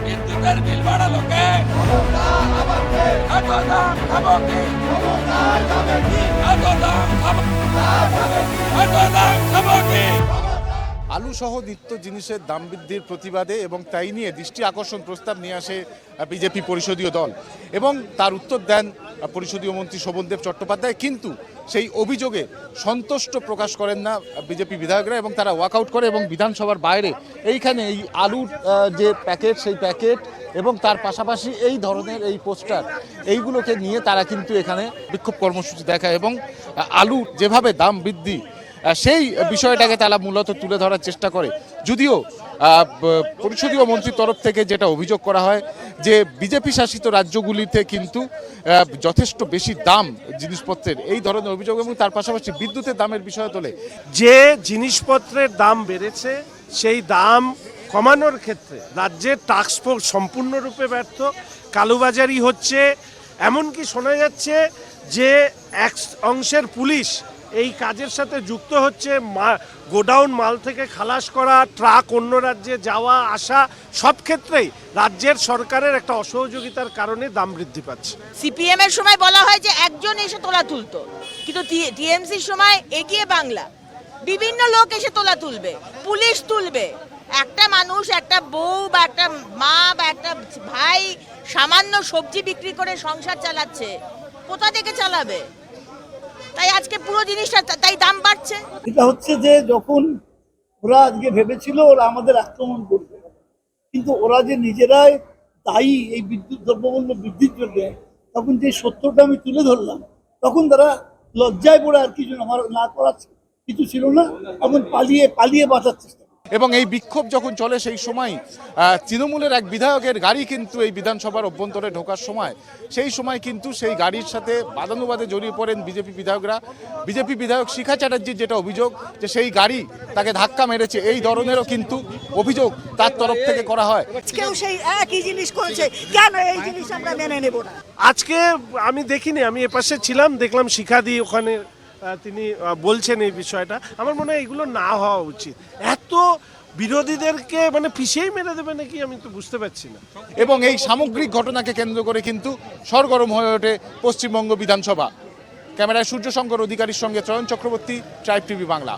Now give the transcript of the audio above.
বিদ্যুতের বিল বাড়ালো কে? এত দাম খাবো কি? এত দাম খাবো কি? আলু সহ নিত্য জিনিসের দাম বৃদ্ধির প্রতিবাদে এবং তাই নিয়ে দৃষ্টি আকর্ষণ প্রস্তাব নিয়ে আসে বিজেপি পরিষদীয় দল এবং তার উত্তর দেন পরিষদীয় মন্ত্রী শোভনদেব চট্টোপাধ্যায়, কিন্তু সেই অভিযোগে সন্তুষ্ট প্রকাশ করেন না বিজেপি বিধায়করা এবং তারা ওয়াকআউট করে এবং বিধানসভার বাইরে এইখানে এই আলুর যে প্যাকেট সেই প্যাকেট এবং তার পাশাপাশি এই ধরনের এই পোস্টার এইগুলোকে নিয়ে তারা কিন্তু এখানে বিক্ষোভ কর্মসূচি দেখায় এবং আলুর যেভাবে দাম বৃদ্ধি সেই বিষয়টাকে তারা মূলত তুলে ধরার চেষ্টা করে। যদিও পরিষদীয় মন্ত্রীর তরফ থেকে যেটা অভিযোগ করা হয় যে বিজেপি শাসিত রাজ্যগুলিতে কিন্তু যথেষ্ট বেশি দাম জিনিসপত্রের, এই ধরনের অভিযোগ এবং তার পাশাপাশি বিদ্যুতের দামের বিষয় তোলে। যে জিনিসপত্রের দাম বেড়েছে সেই দাম কমানোর ক্ষেত্রে রাজ্যের টাস্ক ফোর্স সম্পূর্ণরূপে ব্যর্থ, কালোবাজারি হচ্ছে। এমনকি শোনা যাচ্ছে যে এক অংশের পুলিশ এই কাজের সাথে যুক্ত হচ্ছে, গোডাউন মাল থেকে খালাস করা, ট্রাক অন্য রাজ্যে যাওয়া আসা, সব ক্ষেত্রেই রাজ্যের সরকারের একটা অসহযোগিতার কারণে দাম বৃদ্ধি পাচ্ছে। সিপিএম এর সময় বলা হয় যে একজন এসে তোলা তুলতো, কিন্তু টিএমসির সময় এগিয়ে বাংলা বিভিন্ন লোক এসে তোলা তুলবে, পুলিশ তুলবে। একটা মানুষ, একটা বউ বা একটা মা বা একটা ভাই সামান্য সবজি বিক্রি করে সংসার চালাচ্ছে, কোথা থেকে চালাবে? তাই আজকে পুরো জিনিসটা তাই দাম বাড়ছে। এটা হচ্ছে যে যখন ওরা আজকে ভেবেছিল ওরা আমাদের আক্রমণ করবে, কিন্তু ওরা যে নিজেরাই দায়ী এই বিদ্যুৎ দ্রব্যমূল্য বৃদ্ধির জন্য, তখন যে সত্যটা আমি তুলে ধরলাম তখন তারা লজ্জায় পড়ে আর কিছু আমার না করার কিছু ছিল না, তখন পালিয়ে বাঁচার চেষ্টা। এবং এই বিক্ষোভ যখন চলে সেই সময় তৃণমূলের এক বিধায়কের গাড়ি কিন্তু এই বিধানসভার অভ্যন্তরে ঢোকার সময় সেই সময় কিন্তু সেই গাড়ির সাথে বাদানুবাদে জড়িয়ে পড়েন বিজেপি বিধায়করা। বিজেপি বিধায়ক শিখা চ্যাটার্জির যেটা অভিযোগ যে সেই গাড়ি তাকে ধাক্কা মেরেছে, এই ধরনেরও কিন্তু অভিযোগ তার তরফ থেকে করা হয়। কেউ সেই একই জিনিস করেছে, কেন এই জিনিস আমরা মেনে নেব না? আজকে আমি দেখিনি, আমি এপাশে ছিলাম, দেখলাম শিখাদি ওখানে তিনি বলছেন এই বিষয়টা। আমার মনে হয় এগুলো না হওয়া উচিত। এত বিরোধীদেরকে মানে পিছিয়েই মেরে দেবে নাকি, আমি তো বুঝতে পারছি না। এবং এই সামগ্রিক ঘটনাকে কেন্দ্র করে কিন্তু সরগরম হয়ে ওঠে পশ্চিমবঙ্গ বিধানসভা। ক্যামেরায় সূর্যশঙ্কর অধিকারীর সঙ্গে ত্রয়ন চক্রবর্তী, ট্রাইব টিভি বাংলা।